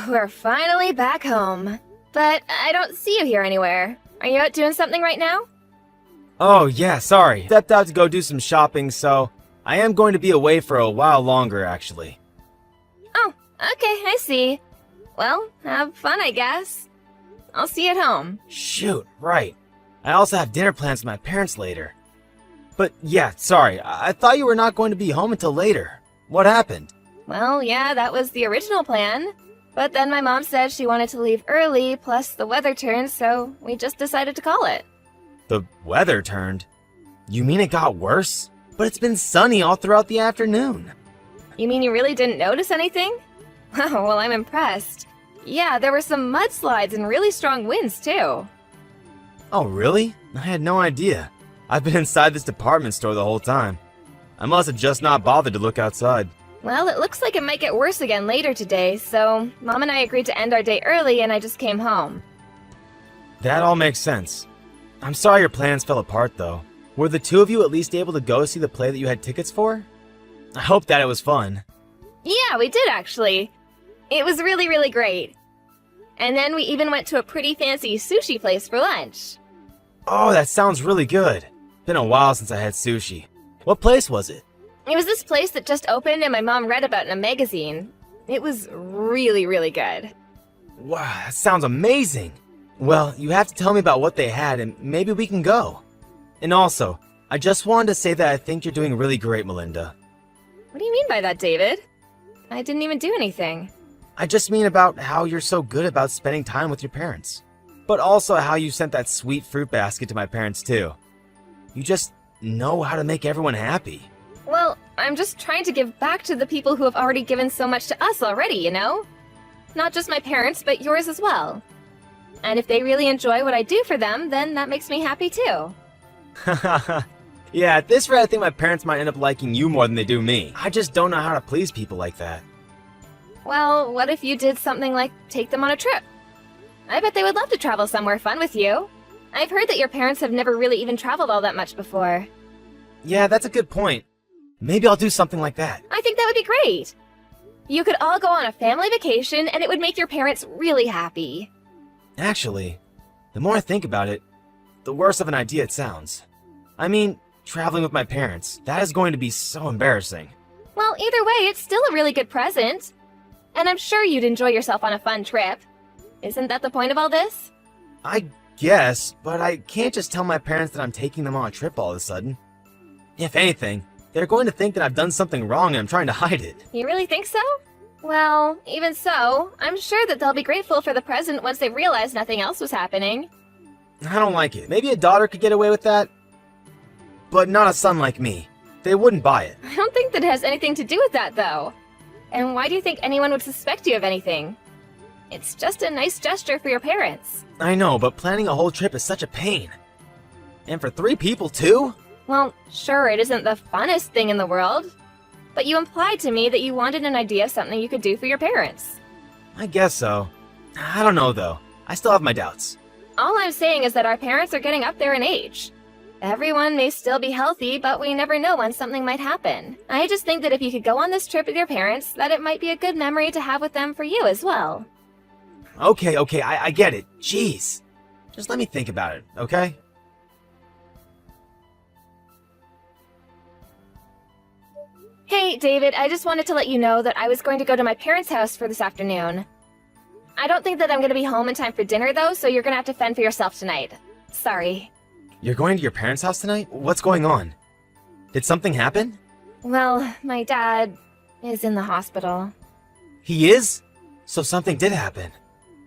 We're finally back home. But I don't see you here anywhere. Are you out doing something right now? Oh yeah, sorry. Stepped out to go do some shopping, so I am going to be away for a while longer, actually. Oh, okay, I see. Well, have fun, I guess. I'll see you at home. Shoot, right. I also have dinner plans with my parents later. But yeah, sorry. I thought you were not going to be home until later. What happened? Well, yeah, that was the original plan. But then my mom said she wanted to leave early, plus the weather turned, so we just decided to call it. The weather turned? You mean it got worse? But it's been sunny all throughout the afternoon. You mean you really didn't notice anything? Oh, well, I'm impressed. Yeah, there were some mudslides and really strong winds, too. Oh, really? I had no idea. I've been inside this department store the whole time. I must have just not bothered to look outside. Well, it looks like it might get worse again later today, so Mom and I agreed to end our day early and I just came home. That all makes sense. I'm sorry your plans fell apart, though. Were the two of you at least able to go see the play that you had tickets for? I hope that it was fun. Yeah, we did actually. It was really, really great. And then we even went to a pretty fancy sushi place for lunch. Oh, that sounds really good. Been a while since I had sushi. What place was it? It was this place that just opened and my mom read about in a magazine. It was really, really good. Wow, that sounds amazing. Well, you have to tell me about what they had and maybe we can go. And also, I just wanted to say that I think you're doing really great, Melinda. What do you mean by that, David? I didn't even do anything. I just mean about how you're so good about spending time with your parents. But also how you sent that sweet fruit basket to my parents too. You just know how to make everyone happy. Well, I'm just trying to give back to the people who have already given so much to us already, you know? Not just my parents, but yours as well. And if they really enjoy what I do for them, then that makes me happy too. Yeah, at this rate I think my parents might end up liking you more than they do me. I just don't know how to please people like that. Well, what if you did something like take them on a trip? I bet they would love to travel somewhere fun with you. I've heard that your parents have never really even traveled all that much before. Yeah, that's a good point. Maybe I'll do something like that. I think that would be great. You could all go on a family vacation and it would make your parents really happy. Actually, the more I think about it, the worse of an idea it sounds. I mean, traveling with my parents, that is going to be so embarrassing. Well, either way, it's still a really good present. And I'm sure you'd enjoy yourself on a fun trip. Isn't that the point of all this? I guess, but I can't just tell my parents that I'm taking them on a trip all of a sudden. If anything, they're going to think that I've done something wrong and I'm trying to hide it. You really think so? Well, even so, I'm sure that they'll be grateful for the present once they realize nothing else was happening. I don't like it. Maybe a daughter could get away with that, but not a son like me. They wouldn't buy it. I don't think that it has anything to do with that, though. And why do you think anyone would suspect you of anything? It's just a nice gesture for your parents. I know, but planning a whole trip is such a pain. And for 3 people, too? Well, sure, it isn't the funnest thing in the world. But you implied to me that you wanted an idea of something you could do for your parents. I guess so. I don't know, though. I still have my doubts. All I'm saying is that our parents are getting up there in age. Everyone may still be healthy, but we never know when something might happen. I just think that if you could go on this trip with your parents, that it might be a good memory to have with them for you as well. Okay, I get it. Jeez. Just let me think about it, okay? Hey, David, I just wanted to let you know that I was going to go to my parents' house for this afternoon. I don't think that I'm going to be home in time for dinner, though, so you're going to have to fend for yourself tonight. Sorry. You're going to your parents' house tonight? What's going on? Did something happen? Well, my dad is in the hospital. He is? So something did happen.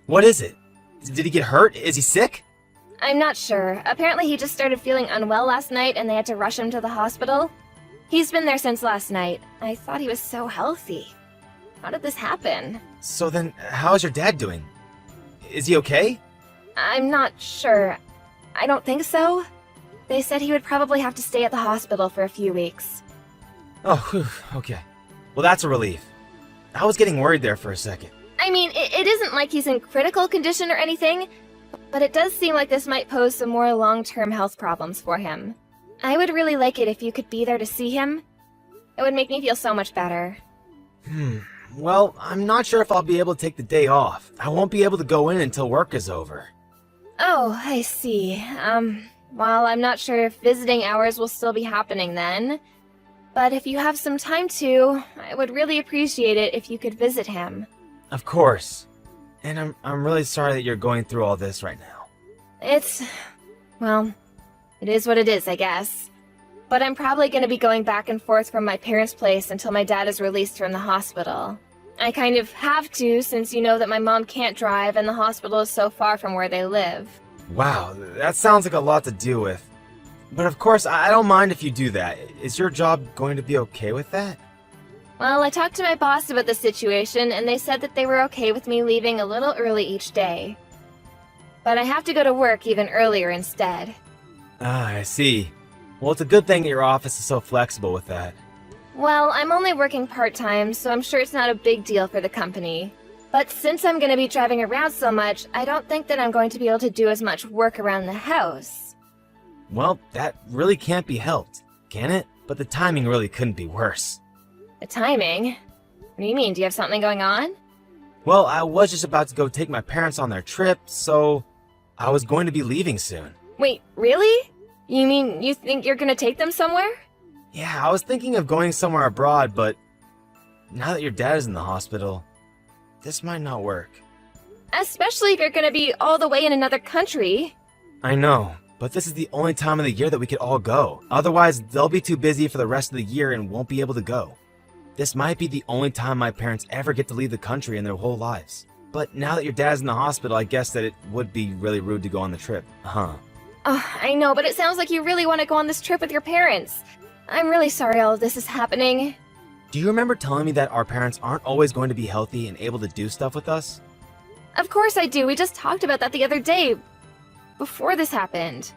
What is it? Did he get hurt? Is he sick? I'm not sure. Apparently he just started feeling unwell last night and they had to rush him to the hospital. He's been there since last night. I thought he was so healthy. How did this happen? So then, how's your dad doing? Is he okay? I'm not sure. I don't think so. They said he would probably have to stay at the hospital for a few weeks. Oh, whew, okay. Well, that's a relief. I was getting worried there for a second. I mean, it isn't like he's in critical condition or anything, but it does seem like this might pose some more long-term health problems for him. I would really like it if you could be there to see him. It would make me feel so much better. Well, I'm not sure if I'll be able to take the day off. I won't be able to go in until work is over. Oh, I see. Well, I'm not sure if visiting hours will still be happening then. But if you have some time to, I would really appreciate it if you could visit him. Of course. And I'm really sorry that you're going through all this right now. Well, it is what it is, I guess. But I'm probably going to be going back and forth from my parents' place until my dad is released from the hospital. I kind of have to, since you know that my mom can't drive and the hospital is so far from where they live. Wow, that sounds like a lot to deal with. But of course, I don't mind if you do that. Is your job going to be okay with that? Well, I talked to my boss about the situation, and they said that they were okay with me leaving a little early each day. But I have to go to work even earlier instead. Ah, I see. Well, it's a good thing that your office is so flexible with that. Well, I'm only working part-time, so I'm sure it's not a big deal for the company. But since I'm going to be driving around so much, I don't think that I'm going to be able to do as much work around the house. Well, that really can't be helped, can it? But the timing really couldn't be worse. The timing? What do you mean? Do you have something going on? Well, I was just about to go take my parents on their trip, so I was going to be leaving soon. Wait, really? You mean you think you're going to take them somewhere? Yeah, I was thinking of going somewhere abroad, but now that your dad is in the hospital, this might not work. Especially if you're going to be all the way in another country. I know, but this is the only time of the year that we could all go. Otherwise, they'll be too busy for the rest of the year and won't be able to go. This might be the only time my parents ever get to leave the country in their whole lives. But now that your dad's in the hospital, I guess that it would be really rude to go on the trip. Huh. Oh, I know, but it sounds like you really want to go on this trip with your parents. I'm really sorry all of this is happening. Do you remember telling me that our parents aren't always going to be healthy and able to do stuff with us? Of course I do. We just talked about that the other day, before this happened.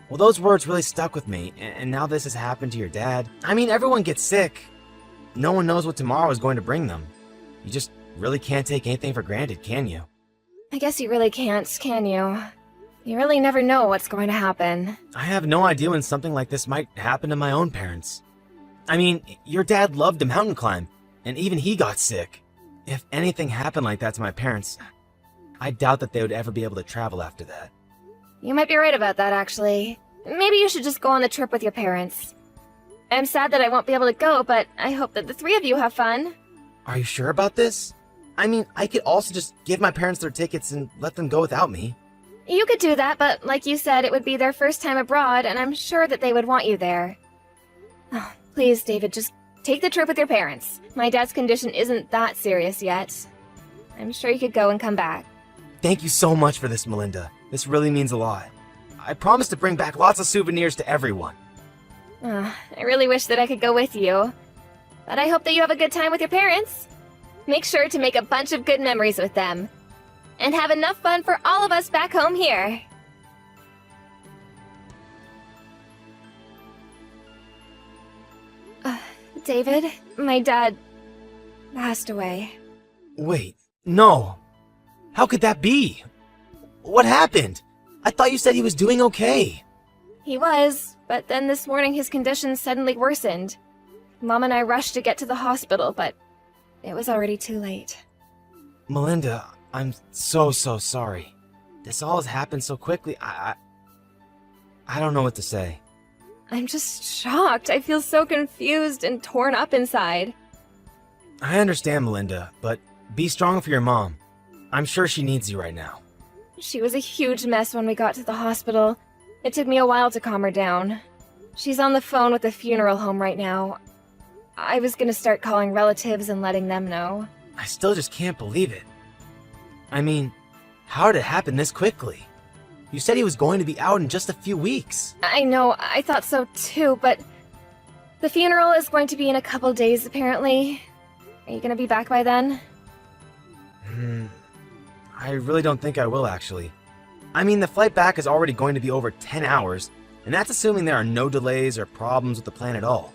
Well, those words really stuck with me, and now this has happened to your dad. I mean, everyone gets sick. No one knows what tomorrow is going to bring them. You just really can't take anything for granted, can you? I guess you really can't, can you? You really never know what's going to happen. I have no idea when something like this might happen to my own parents. I mean, your dad loved to mountain climb, and even he got sick. If anything happened like that to my parents, I doubt that they would ever be able to travel after that. You might be right about that, actually. Maybe you should just go on the trip with your parents. I'm sad that I won't be able to go, but I hope that the three of you have fun. Are you sure about this? I mean, I could also just give my parents their tickets and let them go without me. You could do that, but like you said, it would be their first time abroad, and I'm sure that they would want you there. Oh, please, David, just take the trip with your parents. My dad's condition isn't that serious yet. I'm sure you could go and come back. Thank you so much for this, Melinda. This really means a lot. I promise to bring back lots of souvenirs to everyone. I really wish that I could go with you. But I hope that you have a good time with your parents. Make sure to make a bunch of good memories with them. And have enough fun for all of us back home here. David, my dad passed away. Wait, no. How could that be? What happened? I thought you said he was doing okay. He was, but then this morning his condition suddenly worsened. Mom and I rushed to get to the hospital, but it was already too late. Melinda, I'm so sorry. This all has happened so quickly. I don't know what to say. I'm just shocked. I feel so confused and torn up inside. I understand, Melinda, but be strong for your mom. I'm sure she needs you right now. She was a huge mess when we got to the hospital. It took me a while to calm her down. She's on the phone with the funeral home right now. I was gonna start calling relatives and letting them know. I still just can't believe it. I mean, how did it happen this quickly? You said he was going to be out in just a few weeks. I know, I thought so too, but the funeral is going to be in a couple days, apparently. Are you gonna be back by then? I really don't think I will, actually. I mean, the flight back is already going to be over 10 hours, and that's assuming there are no delays or problems with the plan at all.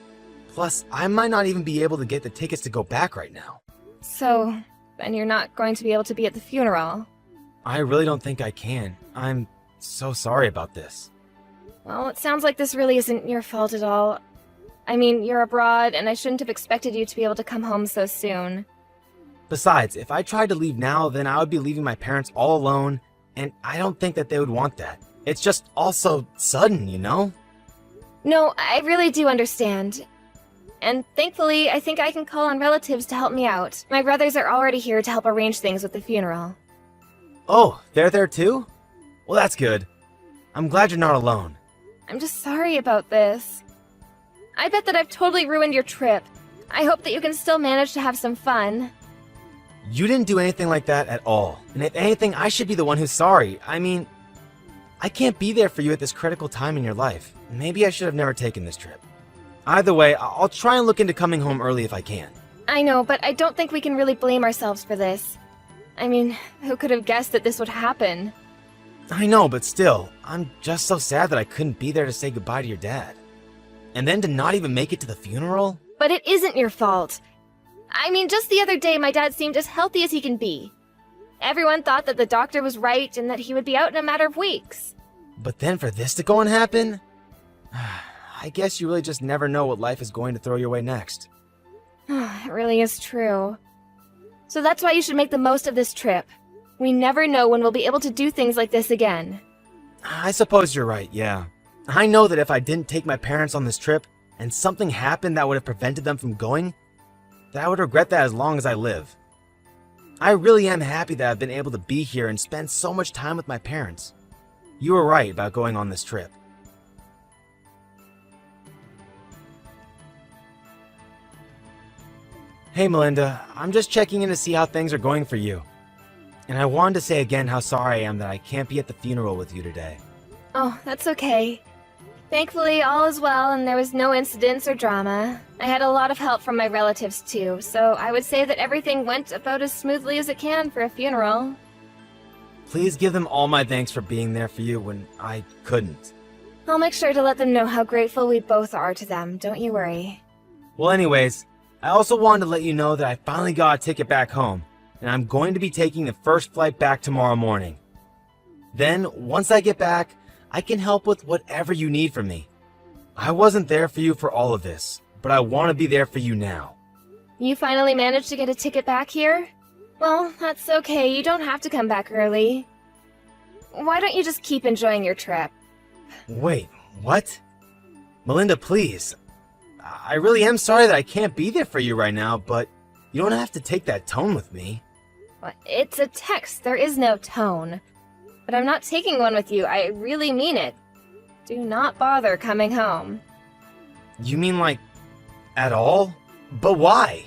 Plus, I might not even be able to get the tickets to go back right now. So, then you're not going to be able to be at the funeral? I really don't think I can. I'm so sorry about this. Well, it sounds like this really isn't your fault at all. I mean, you're abroad, and I shouldn't have expected you to be able to come home so soon. Besides, if I tried to leave now, then I would be leaving my parents all alone, and I don't think that they would want that. It's just all so sudden, you know? No, I really do understand. And thankfully, I think I can call on relatives to help me out. My brothers are already here to help arrange things with the funeral. Oh, they're there too? Well, that's good. I'm glad you're not alone. I'm just sorry about this. I bet that I've totally ruined your trip. I hope that you can still manage to have some fun. You didn't do anything like that at all. And if anything, I should be the one who's sorry. I mean, I can't be there for you at this critical time in your life. Maybe I should have never taken this trip. Either way, I'll try and look into coming home early if I can. I know, but I don't think we can really blame ourselves for this. I mean, who could have guessed that this would happen? I know, but still, I'm just so sad that I couldn't be there to say goodbye to your dad. And then to not even make it to the funeral? But it isn't your fault. I mean, just the other day, my dad seemed as healthy as he can be. Everyone thought that the doctor was right and that he would be out in a matter of weeks. But then for this to go and happen? I guess you really just never know what life is going to throw your way next. It really is true. So that's why you should make the most of this trip. We never know when we'll be able to do things like this again. I suppose you're right, yeah. I know that if I didn't take my parents on this trip, and something happened that would have prevented them from going, that I would regret that as long as I live. I really am happy that I've been able to be here and spend so much time with my parents. You were right about going on this trip. Hey Melinda, I'm just checking in to see how things are going for you. And I wanted to say again how sorry I am that I can't be at the funeral with you today. Oh, that's okay. Thankfully, all is well and there was no incidents or drama. I had a lot of help from my relatives too, so I would say that everything went about as smoothly as it can for a funeral. Please give them all my thanks for being there for you when I couldn't. I'll make sure to let them know how grateful we both are to them, don't you worry. Well anyways, I also wanted to let you know that I finally got a ticket back home, and I'm going to be taking the first flight back tomorrow morning. Then, once I get back, I can help with whatever you need from me. I wasn't there for you for all of this, but I want to be there for you now. You finally managed to get a ticket back here? Well, that's okay, you don't have to come back early. Why don't you just keep enjoying your trip? Wait, what? Melinda, please. I really am sorry that I can't be there for you right now, but you don't have to take that tone with me. Well, it's a text, there is no tone. But I'm not taking one with you, I really mean it. Do not bother coming home. You mean like, at all? But why?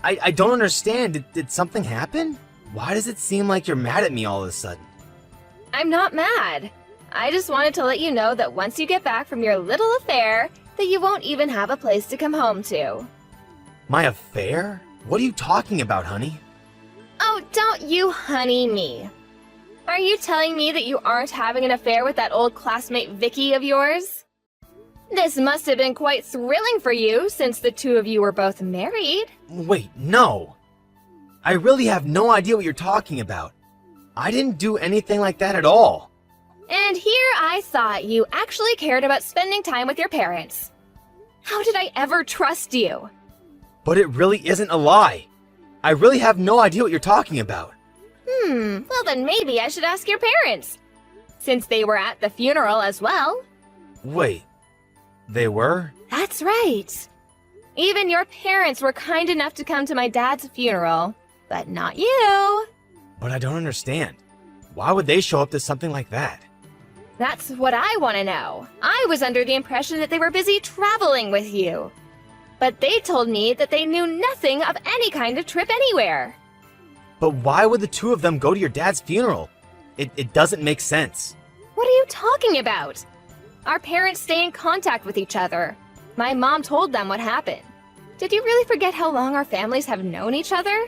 I don't understand. Did something happen? Why does it seem like you're mad at me all of a sudden? I'm not mad. I just wanted to let you know that once you get back from your little affair, that you won't even have a place to come home to. My affair? What are you talking about, honey? Oh, don't you honey me. Are you telling me that you aren't having an affair with that old classmate Vicky of yours? This must have been quite thrilling for you, since the two of you were both married. Wait, no. I really have no idea what you're talking about. I didn't do anything like that at all. And here I thought you actually cared about spending time with your parents. How did I ever trust you? But it really isn't a lie. I really have no idea what you're talking about. Well then maybe I should ask your parents, since they were at the funeral as well. Wait, they were? That's right. Even your parents were kind enough to come to my dad's funeral, but not you. But I don't understand. Why would they show up to something like that? That's what I want to know. I was under the impression that they were busy traveling with you. But they told me that they knew nothing of any kind of trip anywhere. But why would the two of them go to your dad's funeral? It doesn't make sense. What are you talking about? Our parents stay in contact with each other. My mom told them what happened. Did you really forget how long our families have known each other?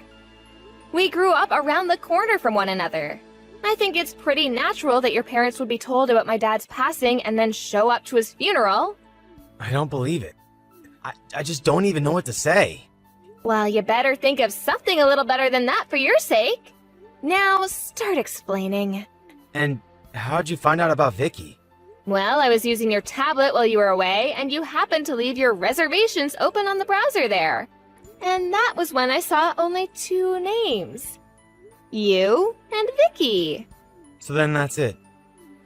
We grew up around the corner from one another. I think it's pretty natural that your parents would be told about my dad's passing and then show up to his funeral. I don't believe it. I just don't even know what to say. Well, you better think of something a little better than that for your sake. Now, start explaining. And how'd you find out about Vicky? Well, I was using your tablet while you were away, and you happened to leave your reservations open on the browser there. And that was when I saw only 2 names. You and Vicky. So then that's it.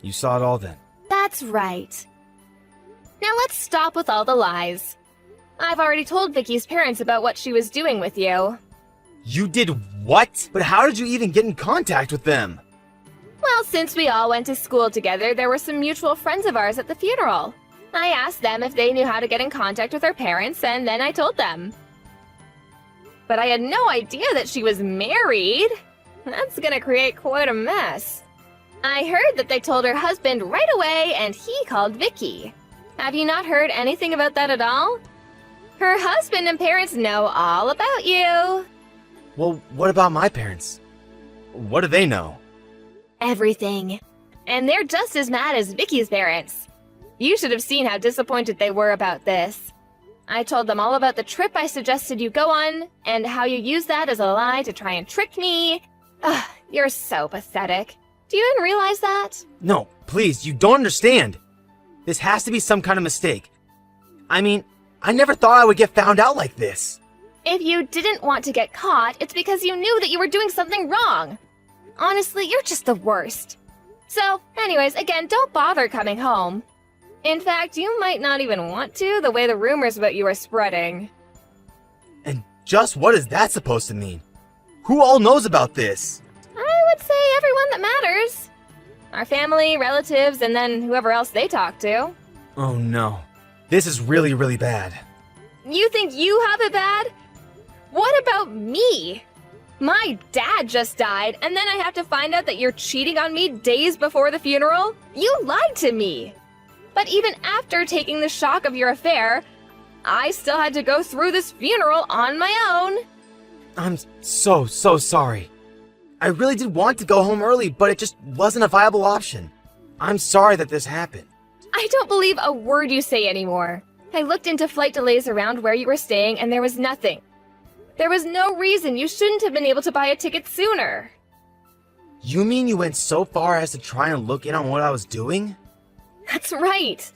You saw it all then. That's right. Now let's stop with all the lies. I've already told Vicky's parents about what she was doing with you. You did what? But how did you even get in contact with them? Well, since we all went to school together, there were some mutual friends of ours at the funeral. I asked them if they knew how to get in contact with her parents, and then I told them. But I had no idea that she was married. That's gonna create quite a mess. I heard that they told her husband right away, and he called Vicky. Have you not heard anything about that at all? Her husband and parents know all about you. Well, what about my parents? What do they know? Everything. And they're just as mad as Vicky's parents. You should have seen how disappointed they were about this. I told them all about the trip I suggested you go on, and how you used that as a lie to try and trick me. Ugh, you're so pathetic. Do you even realize that? No, please, you don't understand. This has to be some kind of mistake. I mean, I never thought I would get found out like this. If you didn't want to get caught, it's because you knew that you were doing something wrong. Honestly, you're just the worst. So, anyways, again, don't bother coming home. In fact, you might not even want to, the way the rumors about you are spreading. And just what is that supposed to mean? Who all knows about this? I would say everyone that matters. Our family, relatives, and then whoever else they talk to. Oh no. This is really, really bad. You think you have it bad? What about me? My dad just died, and then I have to find out that you're cheating on me days before the funeral? You lied to me! But even after taking the shock of your affair, I still had to go through this funeral on my own. I'm so sorry. I really did want to go home early, but it just wasn't a viable option. I'm sorry that this happened. I don't believe a word you say anymore. I looked into flight delays around where you were staying, and there was nothing. There was no reason you shouldn't have been able to buy a ticket sooner. You mean you went so far as to try and look in on what I was doing? That's right.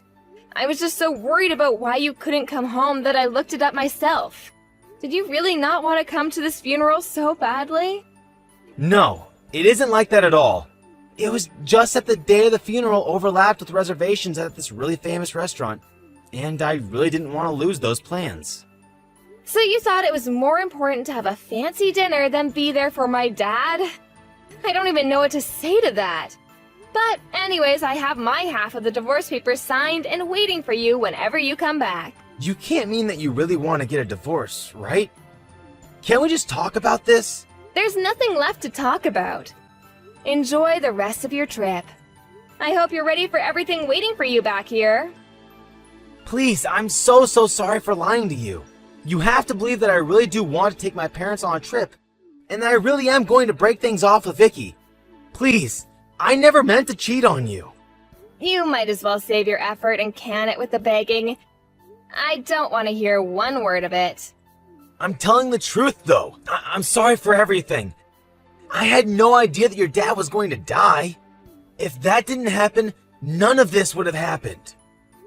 I was just so worried about why you couldn't come home that I looked it up myself. Did you really not want to come to this funeral so badly? No, it isn't like that at all. It was just that the day of the funeral overlapped with reservations at this really famous restaurant, and I really didn't want to lose those plans. So you thought it was more important to have a fancy dinner than be there for my dad? I don't even know what to say to that. But anyways, I have my half of the divorce papers signed and waiting for you whenever you come back. You can't mean that you really want to get a divorce, right? Can't we just talk about this? There's nothing left to talk about. Enjoy the rest of your trip. I hope you're ready for everything waiting for you back here. Please, I'm so sorry for lying to you. You have to believe that I really do want to take my parents on a trip, and that I really am going to break things off with Vicky. Please, I never meant to cheat on you. You might as well save your effort and can it with the begging. I don't want to hear one word of it. I'm telling the truth, though. I'm sorry for everything. I had no idea that your dad was going to die. If that didn't happen, none of this would have happened.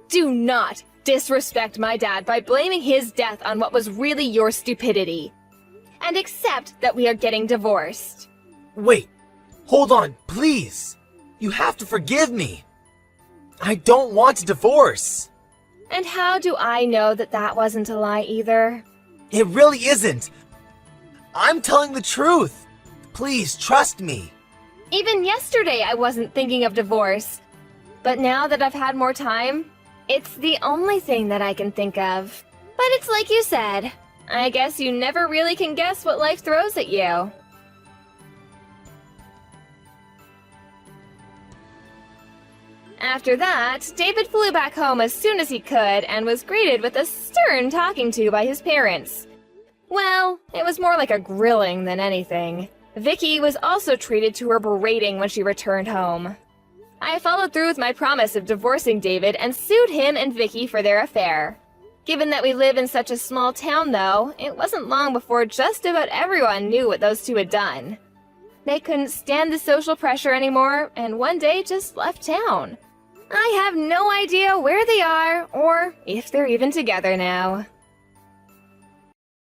Do not disrespect my dad by blaming his death on what was really your stupidity. And accept that we are getting divorced. Wait, hold on, please. You have to forgive me. I don't want a divorce. And how do I know that that wasn't a lie either? It really isn't. I'm telling the truth. Please trust me. Even yesterday I wasn't thinking of divorce. But now that I've had more time, it's the only thing that I can think of. But it's like you said. I guess you never really can guess what life throws at you. After that, David flew back home as soon as he could and was greeted with a stern talking to by his parents. Well, it was more like a grilling than anything. Vicky was also treated to her berating when she returned home. I followed through with my promise of divorcing David and sued him and Vicky for their affair. Given that we live in such a small town, though, it wasn't long before just about everyone knew what those two had done. They couldn't stand the social pressure anymore, and one day just left town. I have no idea where they are, or if they're even together now.